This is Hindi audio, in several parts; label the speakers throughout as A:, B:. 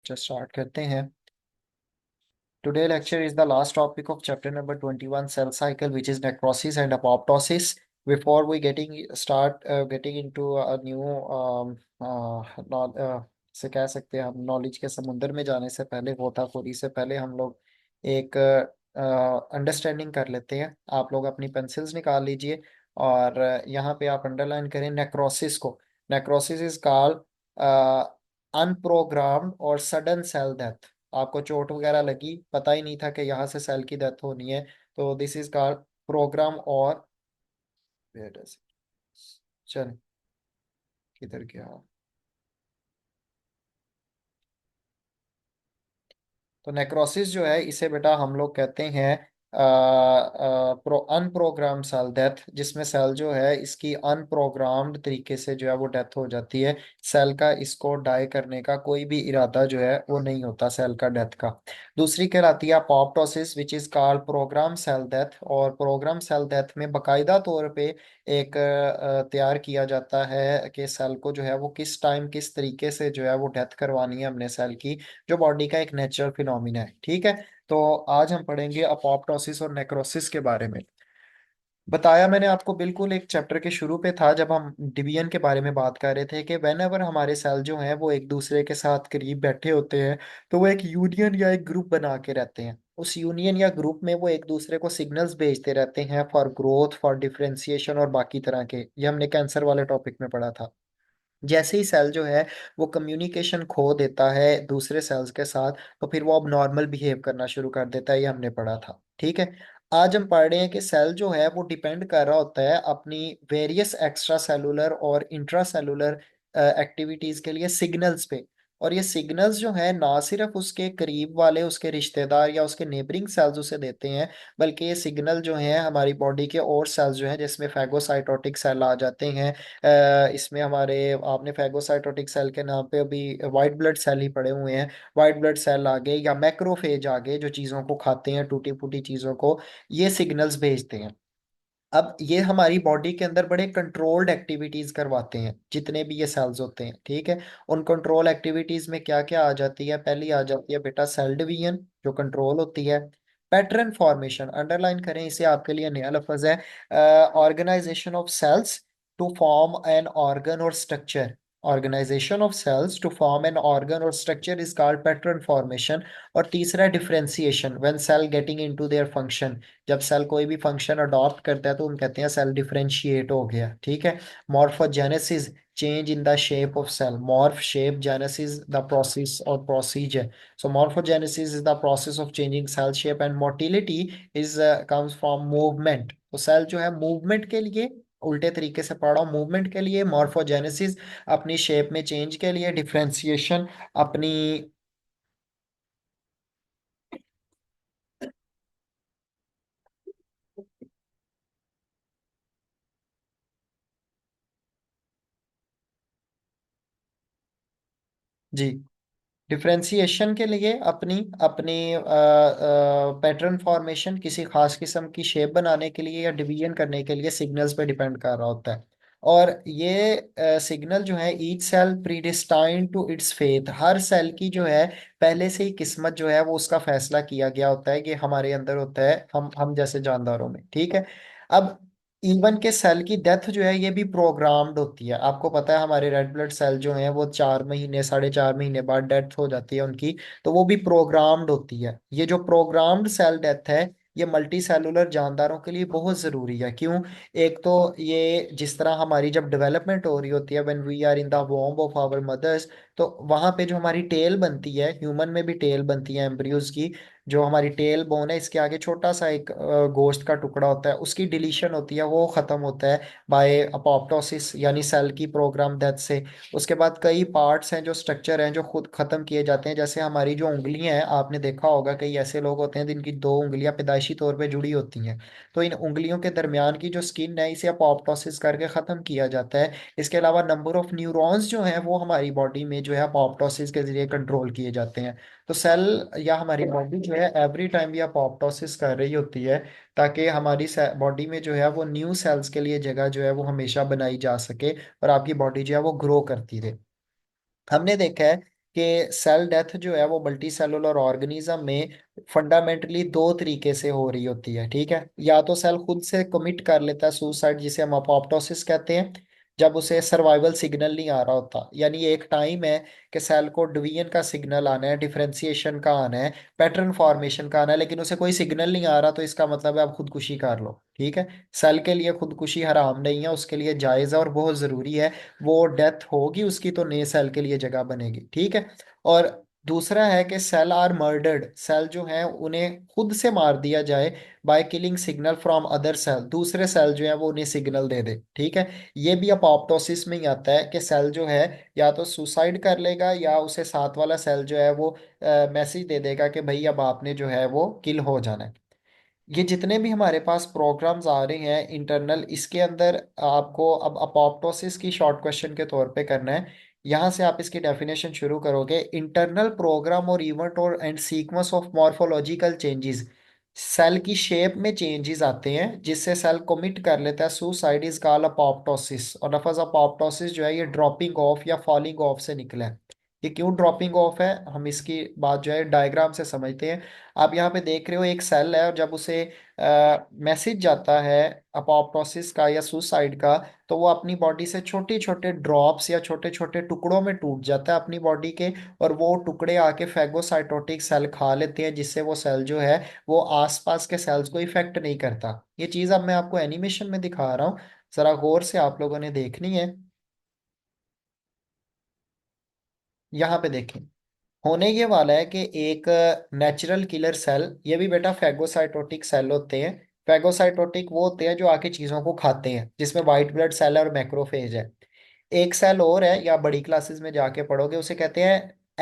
A: लेक्चर स्टार्ट करते हैं। Today lecture is the last topic of chapter number 21 cell cycle, which is necrosis and apoptosis. Before we getting into a new से कह सकते हैं हम नॉलेज के समुंदर में जाने से पहले गोताखोरी से पहले हम लोग एक अंडरस्टैंडिंग कर लेते हैं। आप लोग अपनी पेंसिल्स निकाल लीजिए और यहाँ पे आप अंडरलाइन करें नेक्रोसिस को। नेक्रोसिस इज कॉल्ड अनप्रोग्राम्ड और सडन सेल डेथ। आपको चोट वगैरह लगी, पता ही नहीं था कि यहाँ से सेल की डेथ होनी है, तो दिस इज कॉल्ड प्रोग्राम और चल किधर गया। तो नेक्रोसिस जो है इसे बेटा हम लोग कहते हैं अनप्रोग्राम सेल डेथ, जिसमें सेल जो है इसकी अनप्रोग्राम्ड तरीके से जो है वो डेथ हो जाती है। सेल का इसको डाई करने का कोई भी इरादा जो है वो नहीं होता सेल का डेथ का। दूसरी कहलाती है apoptosis which is called programme cell death. और प्रोग्राम सेल डेथ में बाकायदा तौर पे एक तैयार किया जाता है कि सेल को जो है वो किस टाइम किस तरीके से जो है वो डेथ करवानी है हमने सेल की, जो बॉडी का एक नेचुरल फिनोमिना है। ठीक है, तो आज हम पढ़ेंगे अपोप्टोसिस और नेक्रोसिस के बारे में। बताया मैंने आपको बिल्कुल एक चैप्टर के शुरू पे था जब हम डिवीजन के बारे में बात कर रहे थे कि वेन एवर हमारे सेल जो हैं वो एक दूसरे के साथ करीब बैठे होते हैं तो वो एक यूनियन या एक ग्रुप बना के रहते हैं। उस यूनियन या ग्रुप में वो एक दूसरे को सिग्नल्स भेजते रहते हैं फॉर ग्रोथ, फॉर डिफरेंशिएशन और बाकी तरह के। ये हमने कैंसर वाले टॉपिक में पढ़ा था। जैसे ही सेल जो है वो कम्युनिकेशन खो देता है दूसरे सेल्स के साथ, तो फिर वो अब नॉर्मल बिहेव करना शुरू कर देता है। ये हमने पढ़ा था। ठीक है, आज हम पढ़ रहे हैं कि सेल जो है वो डिपेंड कर रहा होता है अपनी वेरियस एक्स्ट्रा सेलुलर और इंट्रा सेलुलर एक्टिविटीज के लिए सिग्नल्स पे। और ये सिग्नल्स जो है ना सिर्फ उसके करीब वाले उसके रिश्तेदार या उसके नेबरिंग सेल्स उसे देते हैं, बल्कि ये सिग्नल जो है हमारी बॉडी के और सेल्स जो हैं जिसमें फैगोसाइटोटिक सेल आ जाते हैं। इसमें हमारे आपने फैगोसाइटोटिक सेल के नाम पे अभी वाइट ब्लड सेल ही पड़े हुए हैं। वाइट ब्लड सेल आ गए या मैक्रोफेज आ गए जो चीज़ों को खाते हैं, टूटी फूटी चीज़ों को, ये सिग्नल्स भेजते हैं। अब ये हमारी बॉडी के अंदर बड़े कंट्रोल्ड एक्टिविटीज करवाते हैं जितने भी ये सेल्स होते हैं। ठीक है, उन कंट्रोल एक्टिविटीज में क्या क्या आ जाती है? पहली आ जाती है बेटा सेल डिवीजन जो कंट्रोल होती है। पैटर्न फॉर्मेशन अंडरलाइन करें इसे, आपके लिए नया लफ्ज है। Organization of cells to form an organ और structure. Organization of cells to form an organ और structure is called pattern formation. और तीसरा differentiation when cell getting into their function. जब सेल कोई भी फंक्शन अडॉप्ट करता है तो हम कहते हैं सेल डिफरेंशिएट हो गया। ठीक है, morphogenesis change in the shape of cell. Morph shape, genesis the process और procedure. So morphogenesis is the process of changing cell shape and motility is comes from movement. तो सेल जो है मूवमेंट के लिए, उल्टे तरीके से पढ़ा हूँ, मूवमेंट के लिए मॉर्फोजेनेसिस अपनी शेप में चेंज के लिए, डिफरेंशिएशन अपनी। जी, डिफरेंशिएशन के लिए अपनी अपनी पैटर्न फॉर्मेशन किसी खास किस्म की शेप बनाने के लिए या डिवीजन करने के लिए सिग्नल्स पे डिपेंड कर रहा होता है। और ये सिग्नल जो है each cell predestined to its faith. हर सेल की जो है पहले से ही किस्मत जो है वो उसका फैसला किया गया होता है कि हमारे अंदर होता है, हम जैसे जानदारों में। ठीक है, अब इवन के सेल की डेथ जो है ये भी प्रोग्राम्ड होती है। आपको पता है हमारे रेड ब्लड सेल जो हैं वो 4 महीने 4.5 महीने बाद डेथ हो जाती है उनकी, तो वो भी प्रोग्राम्ड होती है। ये जो प्रोग्राम्ड सेल डेथ है ये मल्टी सेलुलर जानदारों के लिए बहुत ज़रूरी है। क्यों? एक तो ये जिस तरह हमारी जब डेवलपमेंट हो रही होती है when we are in the womb of our mothers, तो वहाँ पे जो हमारी टेल बनती है, ह्यूमन में भी टेल बनती है एम्ब्रियोज की। जो हमारी टेल बोन है इसके आगे छोटा सा एक गोश्त का टुकड़ा होता है, उसकी डिलीशन होती है, वो खत्म होता है बाय अपोप्टोसिस यानी सेल की प्रोग्राम डेथ से। उसके बाद कई पार्ट्स हैं जो स्ट्रक्चर हैं जो खुद खत्म किए जाते हैं। जैसे हमारी जो उंगलियां हैं, आपने देखा होगा कई ऐसे लोग होते हैं जिनकी 2 उंगलियां पैदाइशी तौर पे जुड़ी होती हैं, तो इन उंगलियों के दरमियान की जो स्किन है इसे अपोप्टोसिस करके खत्म किया जाता है। इसके अलावा नंबर ऑफ न्यूरॉन्स जो हैं वो हमारी बॉडी में जो है अपोप्टोसिस के जरिए कंट्रोल किए जाते हैं। तो सेल या हमारी बॉडी जो है एवरी टाइम ये अपोप्टोसिस कर रही होती है ताकि हमारी बॉडी में जो है वो न्यू सेल्स के लिए जगह जो है वो हमेशा बनाई जा सके और आपकी बॉडी जो है वो ग्रो करती रहे। हमने देखा है कि सेल डेथ जो है वो मल्टी सेलुलर ऑर्गेनिज्म में फंडामेंटली दो तरीके से हो रही होती है, ठीक है। या तो सेल खुद से कमिट कर लेता है सुसाइड, जिसे हम अपोप्टोसिस कहते हैं, जब उसे सर्वाइवल सिग्नल नहीं आ रहा होता, यानी ये एक टाइम है कि सेल को डिवीजन का सिग्नल आना है, डिफरेंशिएशन का आना है, पैटर्न फॉर्मेशन का आना है, लेकिन उसे कोई सिग्नल नहीं आ रहा, तो इसका मतलब है आप खुदकुशी कर लो, ठीक है। सेल के लिए खुदकुशी हराम नहीं है, उसके लिए जायज़ है और बहुत ज़रूरी है। वो डेथ होगी उसकी तो नए सेल के लिए जगह बनेगी, ठीक है। और दूसरा है कि सेल आर मर्डर्ड, सेल जो है उन्हें खुद से मार दिया जाए by killing signal from other cell, दूसरे सेल जो है वो उन्हें सिग्नल दे दे, ठीक है। ये भी अपोप्टोसिस में ही आता है कि सेल जो है या तो सुसाइड कर लेगा या उसे साथ वाला सेल जो है वो मैसेज दे देगा कि भाई अब आपने जो है वो किल हो जाना है। ये जितने भी हमारे पास प्रोग्राम्स आ रहे हैं इंटरनल, इसके अंदर आपको अब अपोप्टोसिस की शॉर्ट क्वेश्चन के तौर पे करना है। यहाँ से आप इसकी डेफिनेशन शुरू करोगे, इंटरनल प्रोग्राम और इवेंट और and sequence of morphological changes, cell की शेप में चेंजेस आते हैं जिससे सेल कमिट कर लेता है सुसाइड, इज कॉल्ड अपोप्टोसिस। और लफज अपोप्टोसिस जो है ये ड्रॉपिंग ऑफ या फॉलिंग ऑफ से निकला है। ये क्यों ड्रॉपिंग ऑफ है हम इसकी बात जो है डायग्राम से समझते हैं। आप यहाँ पे देख रहे हो एक सेल है, और जब उसे मैसेज जाता है अपोप्टोसिस का या सुसाइड का, तो वो अपनी बॉडी से छोटे छोटे ड्रॉप्स या छोटे छोटे टुकड़ों में टूट जाता है अपनी बॉडी के, और वो टुकड़े आके फैगोसाइटोटिक सेल खा लेते हैं, जिससे वो सेल जो है वो आसपास के सेल्स को इफेक्ट नहीं करता। ये चीज़ अब मैं आपको एनिमेशन में दिखा रहा हूँ, जरा गौर से आप लोगों ने देखनी है। यहाँ पे देखें, होने ये वाला है कि एक नेचुरल किलर सेल, ये भी बेटा फैगोसाइटोटिक सेल होते हैं। फैगोसाइटोटिक वो होते हैं जो आके चीजों को खाते हैं, जिसमें व्हाइट ब्लड सेल है और मैक्रोफेज है। एक सेल और है, या बड़ी क्लासेस में जाके पढ़ोगे, उसे कहते हैं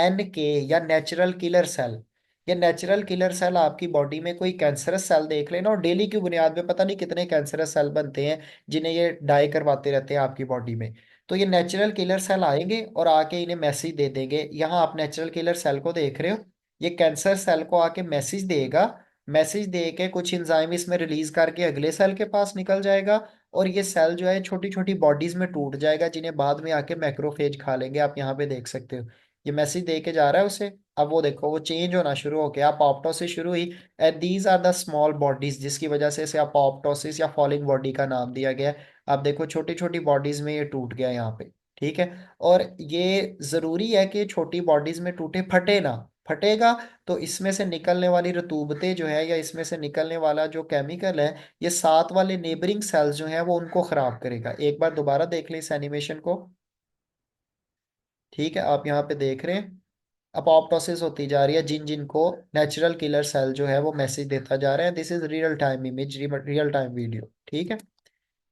A: NK या नेचुरल किलर सेल। ये नेचुरल किलर सेल आपकी बॉडी में कोई कैंसरस सेल देख लेना, और डेली की बुनियाद पे पता नहीं कितने कैंसरस सेल बनते हैं जिन्हें ये डाई करवाते रहते हैं आपकी बॉडी में। तो ये नेचुरल किलर सेल आएंगे और आके इन्हें मैसेज दे देंगे। यहाँ आप नेचुरल किलर सेल को देख रहे हो, ये कैंसर सेल को आके मैसेज देगा, मैसेज दे के कुछ एंजाइम इसमें रिलीज करके अगले सेल के पास निकल जाएगा, और ये सेल जो है छोटी छोटी बॉडीज में टूट जाएगा, जिन्हें बाद में आके मैक्रोफेज खा लेंगे। आप यहाँ पे देख सकते हो ये मैसेज दे के जा रहा है उसे। अब वो देखो वो चेंज होना शुरू हो गया, अपॉप्टोसिस शुरू हुई, and these are the small bodies, जिसकी वजह से इसे अपॉप्टोसिस या फॉलिंग बॉडी का नाम दिया गया है। आप देखो छोटी छोटी बॉडीज में ये टूट गया यहाँ पे, ठीक है। और ये जरूरी है कि छोटी बॉडीज में टूटे, फटे ना, फटेगा तो इसमें से निकलने वाली रतूबतें जो है या इसमें से निकलने वाला जो केमिकल है, ये साथ वाले नेबरिंग सेल्स जो हैं वो उनको खराब करेगा। एक बार दोबारा देख लें इस एनिमेशन को, ठीक है। आप यहाँ पे देख रहे हैं अपॉप्टोसिस होती जा रही है, जिन जिन को नेचुरल किलर सेल जो है वो मैसेज देता जा रहा है। This is real time image, real time video, ठीक है।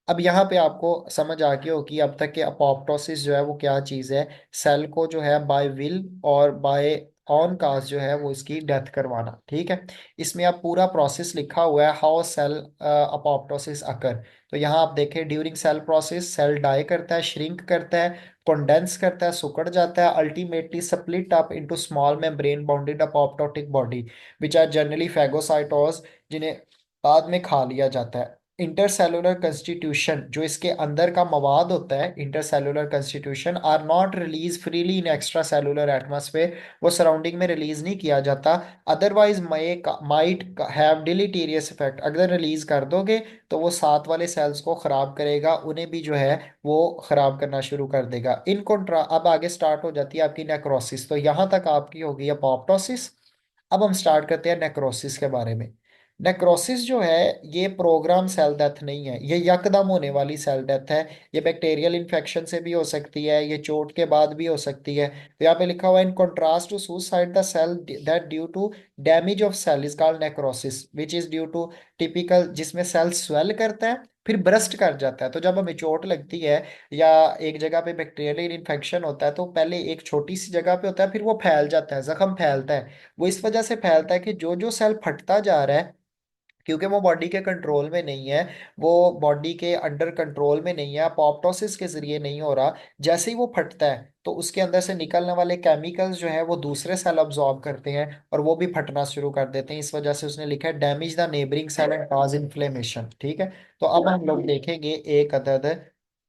A: अब यहाँ पे आपको समझ आ गई होगी अब तक कि अपॉप्टोसिस जो है वो क्या चीज़ है। सेल को जो है बाय विल और बाय ऑन कास्ट जो है वो इसकी डेथ करवाना, ठीक है। इसमें अब पूरा प्रोसेस लिखा हुआ है, हाउ सेल अपॉप्टोसिस अकर। तो यहाँ आप देखें, during cell process cell die करता है, श्रिंक करता है, कंडेंस करता है, सिकुड़ जाता है, ultimately split up into small membrane bounded apoptotic body which are generally phagocytosed, जिन्हें बाद में खा लिया जाता है। इंटरसेलुलर कंस्टिट्यूशन, जो इसके अंदर का मवाद होता है, intercellular constitution are not release freely in extra cellular atmosphere, वो सराउंडिंग में रिलीज नहीं किया जाता। Otherwise might have deleterious effect, अगर रिलीज कर दोगे तो वो साथ वाले सेल्स को खराब करेगा, उन्हें भी जो है वो खराब करना शुरू कर देगा। इन कंट्रा अब आगे स्टार्ट हो जाती है आपकी नेक्रोसिस। तो यहाँ तक आपकी होगी अपोप्टोसिस। अब हम स्टार्ट करते हैं नेक्रोसिस के बारे में। नेक्रोसिस जो है ये प्रोग्राम सेल डेथ नहीं है, ये यकदम होने वाली सेल डेथ है। ये बैक्टीरियल इन्फेक्शन से भी हो सकती है, ये चोट के बाद भी हो सकती है। तो यहाँ पे लिखा हुआ है, in contrast to suicide the cell that due to damage of cell is called necrosis which is due to typical, जिसमें सेल स्वेल करता है फिर ब्रस्ट कर जाता है। तो जब हमें चोट लगती है या एक जगह पे बैक्टीरियल इन्फेक्शन होता है, तो पहले एक छोटी सी जगह पे होता है, फिर वो फैल जाता है, जख्म फैलता है। वो इस वजह से फैलता है कि जो जो सेल फटता जा रहा है, क्योंकि वो बॉडी के कंट्रोल में नहीं है, वो बॉडी के अंडर कंट्रोल में नहीं है, अपॉप्टोसिस के जरिए नहीं हो रहा। जैसे ही वो फटता है तो उसके अंदर से निकलने वाले केमिकल्स जो है वो दूसरे सेल अब्जॉर्ब करते हैं और वो भी फटना शुरू कर देते हैं। इस वजह से उसने लिखा है damage the neighbouring cell and cause inflammation, ठीक है। तो अब हम लोग देखेंगे एक अदद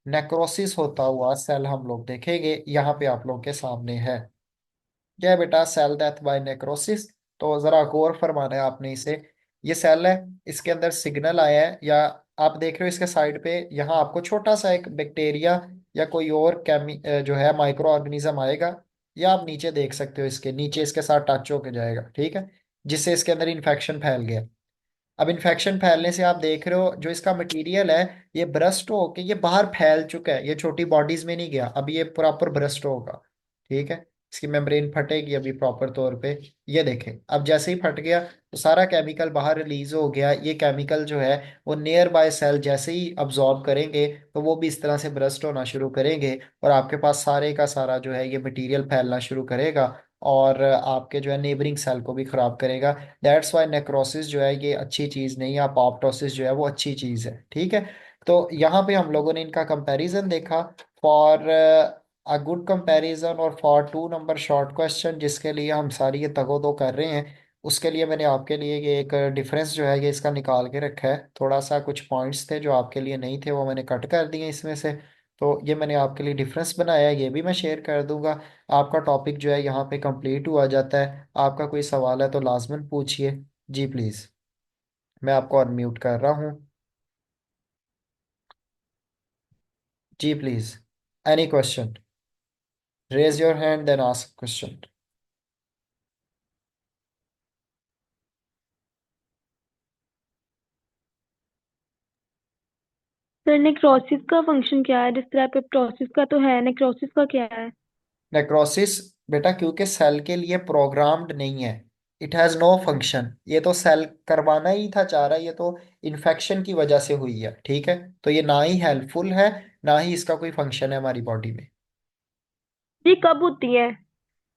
A: नेक्रोसिस होता हुआ सेल हम लोग देखेंगे, यहाँ पे आप लोग के सामने है। क्या है बेटा? Cell death by necrosis. तो जरा गौर फरमाना है आपने इसे। ये सेल है, इसके अंदर सिग्नल आया है, या आप देख रहे हो इसके साइड पे, यहाँ आपको छोटा सा एक बैक्टीरिया या कोई और जो है माइक्रो ऑर्गेनिज्म आएगा, या आप नीचे देख सकते हो, इसके नीचे इसके साथ टच होके जाएगा, ठीक है, जिससे इसके अंदर इन्फेक्शन फैल गया। अब इन्फेक्शन फैलने से आप देख रहे हो जो इसका मटेरियल है, ये ब्रस्ट होके ये बाहर फैल चुका है, ये छोटी बॉडीज में नहीं गया, अब ये प्रॉपर ब्रस्ट होगा, ठीक है। इसकी मेम्ब्रेन फटेगी अभी प्रॉपर तौर पे। ये देखें, अब जैसे ही फट गया तो सारा केमिकल बाहर रिलीज हो गया। ये केमिकल जो है वो नियर बाय सेल जैसे ही अब्जॉर्ब करेंगे तो वो भी इस तरह से ब्रस्ट होना शुरू करेंगे, और आपके पास सारे का सारा जो है ये मटेरियल फैलना शुरू करेगा, और आपके जो है नेबरिंग सेल को भी खराब करेगा। दैट्स वाई नेक्रोसिस जो है ये अच्छी चीज़ नहीं है, अपोप्टोसिस जो है वो अच्छी चीज़ है, ठीक है। तो यहाँ पे हम लोगों ने इनका कंपैरिजन देखा। फॉर अ गुड कंपैरिजन और फॉर 2 नंबर शॉर्ट क्वेश्चन जिसके लिए हम सारी ये तगोदो कर रहे हैं, उसके लिए मैंने आपके लिए ये एक डिफरेंस जो है ये इसका निकाल के रखा है। थोड़ा सा कुछ पॉइंट्स थे जो आपके लिए नहीं थे, वो मैंने कट कर दिए इसमें से। तो ये मैंने आपके लिए डिफरेंस बनाया है, ये भी मैं शेयर कर दूंगा। आपका टॉपिक जो है यहाँ पे कंप्लीट हुआ जाता है। आपका कोई सवाल है तो लाजमन पूछिए। जी प्लीज़, मैं आपको अनम्यूट कर रहा हूँ। जी please, any question, raise your hand then ask question.
B: Sir necrosis का फंक्शन क्या है? जिस तरह पेप्टोसिस का तो है, नेक्रोसिस का क्या है?
A: नेक्रोसिस बेटा क्योंकि सेल के लिए प्रोग्राम्ड नहीं है, इट हैज़ नो फंक्शन। ये तो सेल करवाना ही था चाह रहा है, ये तो इन्फेक्शन की वजह से हुई है, ठीक है। तो ये ना ही हेल्पफुल है, ना ही इसका कोई फंक्शन है हमारी बॉडी में।
B: ये कब होती है?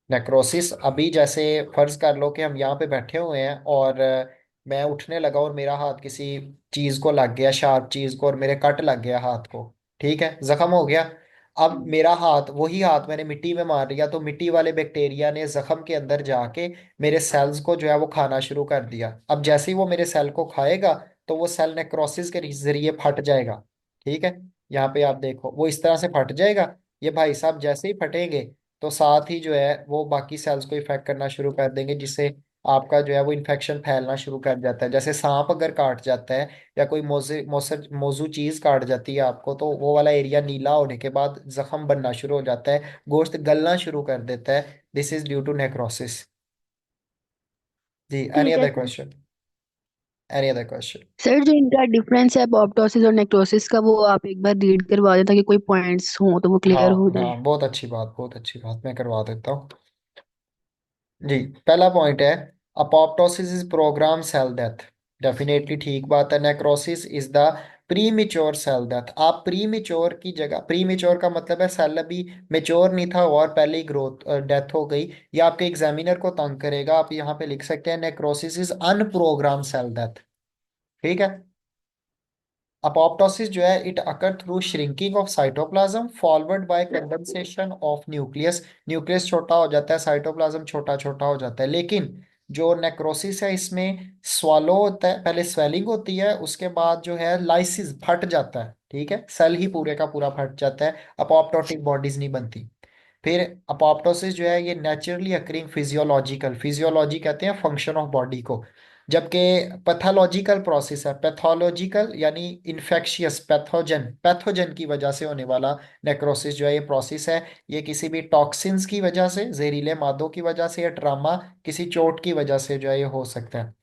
A: नेक्रोसिस अभी जैसे फर्ज कर लो कि हम यहाँ पे बैठे हुए हैं, और मैं उठने लगा और मेरा हाथ किसी चीज को लग गया, शार्प चीज को, और मेरे कट लग गया हाथ को, ठीक है, जख्म हो गया। अब मेरा हाथ, वही हाथ मैंने मिट्टी में मार दिया, तो मिट्टी वाले बैक्टीरिया ने जख्म के अंदर जाके मेरे सेल्स को जो है वो खाना शुरू कर दिया। अब जैसे ही वो मेरे सेल को खाएगा तो वो सेल नेक्रोसिस के जरिए फट जाएगा, ठीक है। यहाँ पे आप देखो वो इस तरह से फट जाएगा। ये भाई साहब जैसे ही फटेंगे तो साथ ही जो है वो बाकी सेल्स को इफेक्ट करना शुरू कर देंगे, जिससे आपका जो है वो इन्फेक्शन फैलना शुरू कर जाता है। जैसे सांप अगर काट जाता है, या कोई मौजू चीज काट जाती है आपको, तो वो वाला एरिया नीला होने के बाद जख्म बनना शुरू हो जाता है, गोश्त गलना शुरू कर देता है। This is due to necrosis. जी, एनी
B: ठीक है
A: other
B: sir.
A: Question? Any other question?
C: Sir जो इनका डिफरेंस है अपॉप्टोसिस और नेक्रोसिस का, वो आप एक बार रीड करवा दें ताकि कोई पॉइंट्स हो तो वो क्लियर
A: हाँ
C: हो जाए।
A: हाँ, बहुत अच्छी बात, बहुत अच्छी बात, मैं करवा देता हूँ। जी, पहला पॉइंट है, apoptosis is programme cell death. Definitely ठीक बात है। Necrosis is the premature cell death. आप प्री मेच्योर की जगह, प्री मेच्योर का मतलब है सेल अभी मेच्योर नहीं था और पहले ही ग्रोथ डेथ हो गई। ये आपके एग्जामिनर को तंग करेगा। आप यहाँ पे लिख सकते हैं नेक्रोसिस इज अनप्रोग्राम सेल डेथ, ठीक है। apoptosis जो है it occur through shrinking of cytoplasm forward bye condensation of nucleus. Nucleus छोटा हो जाता है, साइटोप्लाज्म छोटा छोटा हो जाता है। लेकिन जो नेक्रोसिस है इसमें स्वालो होता है, पहले स्वेलिंग होती है, उसके बाद जो है लाइसिस फट जाता है, ठीक है, सेल ही पूरे का पूरा फट जाता है, अपोप्टोटिक बॉडीज नहीं बनती। फिर अपोप्टोसिस जो है ये नेचुरली अकरिंग फिजियोलॉजिकल, फिजियोलॉजी कहते हैं फंक्शन ऑफ बॉडी को। जबकि पैथोलॉजिकल प्रोसेस है, पैथोलॉजिकल यानी इन्फेक्शियस, पैथोजन, पैथोजन की वजह से होने वाला नेक्रोसिस जो है ये प्रोसेस है। ये किसी भी टॉक्सिन्स की वजह से, जहरीले मादों की वजह से, या ट्रामा, किसी चोट की वजह से जो है ये हो सकता है।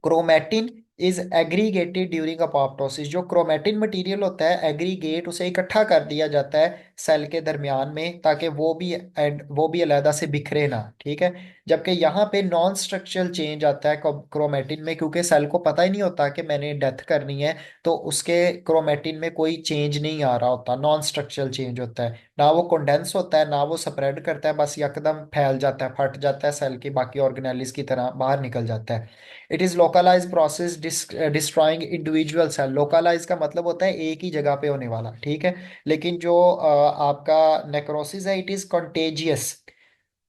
A: Chromatin is aggregated during apoptosis. जो क्रोमेटिन मटेरियल होता है एग्रीगेट, उसे इकट्ठा कर दिया जाता है सेल के दरमियान में, ताकि वो भी अलहदा से बिखरे ना, ठीक है। जबकि यहाँ पे नॉन स्ट्रक्चरल चेंज आता है क्रोमेटिन में, क्योंकि सेल को पता ही नहीं होता कि मैंने डेथ करनी है, तो उसके क्रोमेटिन में कोई चेंज नहीं आ रहा होता, नॉन स्ट्रक्चरल चेंज होता है। ना वो कंडेंस होता है, ना वो स्प्रेड करता है, बस यकदम फैल जाता है, फट जाता है, सेल की बाकी ऑर्गेनेलिस की तरह बाहर निकल जाता है। It is localise process destroying individual cell. Localise का मतलब होता है एक ही जगह पे होने वाला, ठीक है। लेकिन जो आपका नेक्रोसिस है इट इज कॉन्टेजियस।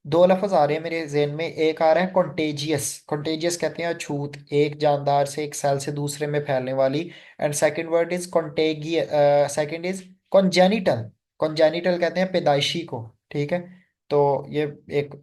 A: दो लफ्ज आ रहे हैं मेरे जेहन में, एक आ रहा है कॉन्टेजियस, कॉन्टेजियस कहते हैं छूत, एक जानदार से एक सेल से दूसरे में फैलने वाली। And second word is contagious, second is congenital. Congenital कहते हैं पैदाइशी को, ठीक है। तो ये एक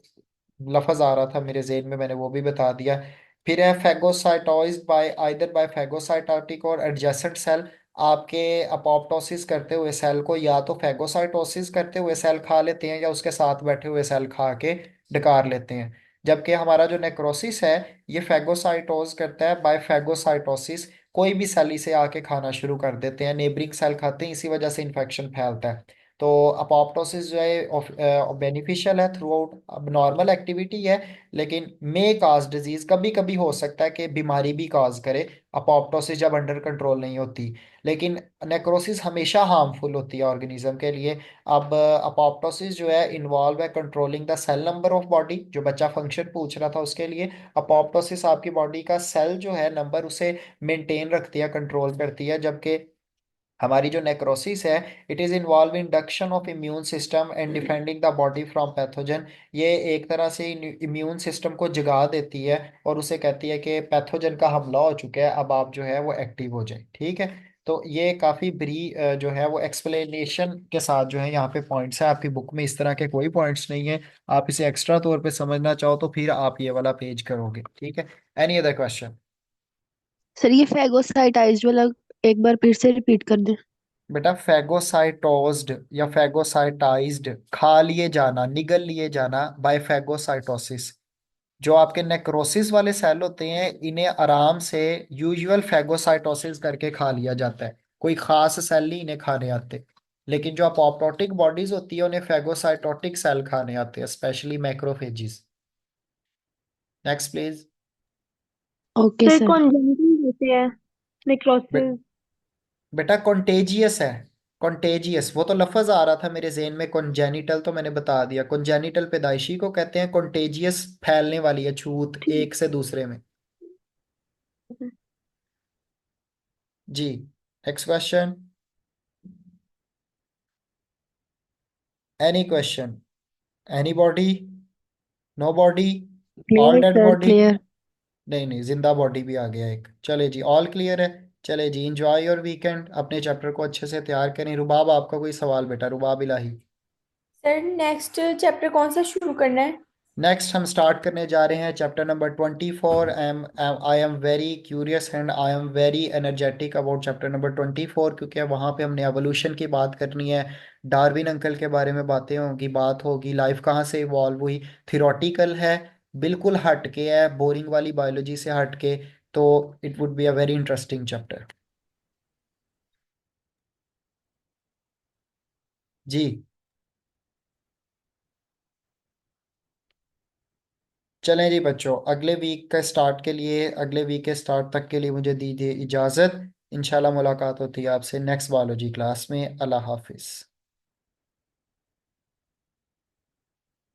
A: लफज आ रहा था मेरे जेहन में, मैंने वो भी बता दिया। फिर है फेगोसाइटोइज्ड बाय आइदर बाय फेगोसाइटोटिक और एडजेसेंट सेल। आपके अपोप्टोसिस करते हुए सेल को या तो फेगोसाइटोसिस करते हुए सेल खा लेते हैं, या उसके साथ बैठे हुए सेल खा के डकार लेते हैं। जबकि हमारा जो नेक्रोसिस है, ये फेगोसाइटोज करता है बाय फेगोसाइटोसिस। कोई भी सेल इसे आके खाना शुरू कर देते हैं, नेबरिंग सेल खाते हैं, इसी वजह से इन्फेक्शन फैलता है। तो अपोप्टोसिस जो है बेनिफिशियल है थ्रू आउट, अब नॉर्मल एक्टिविटी है, लेकिन मे काज डिजीज, कभी कभी हो सकता है कि बीमारी भी काज करे अपोप्टोसिस जब अंडर कंट्रोल नहीं होती। लेकिन नेक्रोसिस हमेशा हार्मफुल होती है ऑर्गेनिज्म के लिए। अब अपोप्टोसिस जो है इन्वॉल्व है controlling the cell number of body, जो बच्चा फंक्शन पूछ रहा था उसके लिए। अपोप्टोसिस आपकी बॉडी का सेल जो है नंबर, उसे मेंटेन रखती है, कंट्रोल करती है। जबकि हमारी जो नेक्रोसिस है, it is involve induction of immune system and defending the body from pathogen. ये एक तरह से इम्यून सिस्टम को जगा देती है और उसे कहती है कि पैथोजन का हमला हो चुका है, अब आप जो है वो एक्टिव हो जाए। ठीक है, तो ये काफ़ी ब्री जो है वो एक्सप्लेनेशन के साथ जो है यहाँ पे पॉइंट्स है। आपकी बुक में इस तरह के कोई पॉइंट्स नहीं है, आप इसे एक्स्ट्रा तौर पे समझना चाहो तो फिर आप ये वाला पेज करोगे। ठीक है, एनी अदर क्वेश्चन?
C: सर ये फेगोसाइटाइज वाला एक बार फिर से रिपीट कर दें।
A: बेटा फैगोसाइटोज्ड या फैगोसाइटाइज्ड, खा लिए जाना, निगल लिए जाना बाय फैगोसाइटोसिस। जो आपके नेक्रोसिस वाले सेल होते हैं, इन्हें आराम से यूजुअल फैगोसाइटोसिस करके खा लिया जाता है, कोई खास सेल नहीं इन्हें खाने आते। लेकिन जो अपोप्टोटिक बॉडीज होती है, उन्हें फैगोसाइटोटिक सेल खाने आते हैं, specially macrophages. Next please.
C: Okay
B: sir
C: sir.
B: Congenital होते हैं नेक्रोसिस।
A: बेटा कॉन्टेजियस है, कॉन्टेजियस वो तो लफज आ रहा था मेरे जेहन में, कॉन्जेनिटल तो मैंने बता दिया। कॉन्जेनिटल पैदाइशी को कहते हैं, कॉन्टेजियस फैलने वाली है, छूत
B: ठीक
A: एक से दूसरे में।
B: है।
A: जी, next question. Any question? Anybody? Nobody? All
C: clear
A: dead
C: sir,
A: body?
C: Clear.
A: नहीं नहीं, जिंदा बॉडी भी आ गया एक। चले जी, ऑल क्लियर है। चले जी, इंजॉय योर वीकेंड, अपने चैप्टर को अच्छे से तैयार करें। रुबाब, आपका कोई सवाल बेटा? रुबाब इलाही।
D: सर नेक्स्ट चैप्टर कौन सा शुरू करना है?
A: नेक्स्ट हम स्टार्ट करने जा रहे हैं chapter number 24। I am very curious and I am very energetic about chapter number 24, क्योंकि वहाँ पे हमने एवोल्यूशन की बात करनी है, डार्विन अंकल के बारे में बातें होंगी, बात होगी लाइफ कहाँ से इवॉल्व हुई। थियोरटिकल है, बिल्कुल हट के है, बोरिंग वाली बायोलॉजी से हट के। तो it would be a very interesting chapter. जी, चलें जी बच्चों, अगले वीक का स्टार्ट के लिए, अगले वीक के स्टार्ट तक के लिए मुझे दीजिए इजाज़त। इंशाल्लाह मुलाकात होती है आपसे नेक्स्ट बायोलॉजी क्लास में। अल्लाह हाफिज़।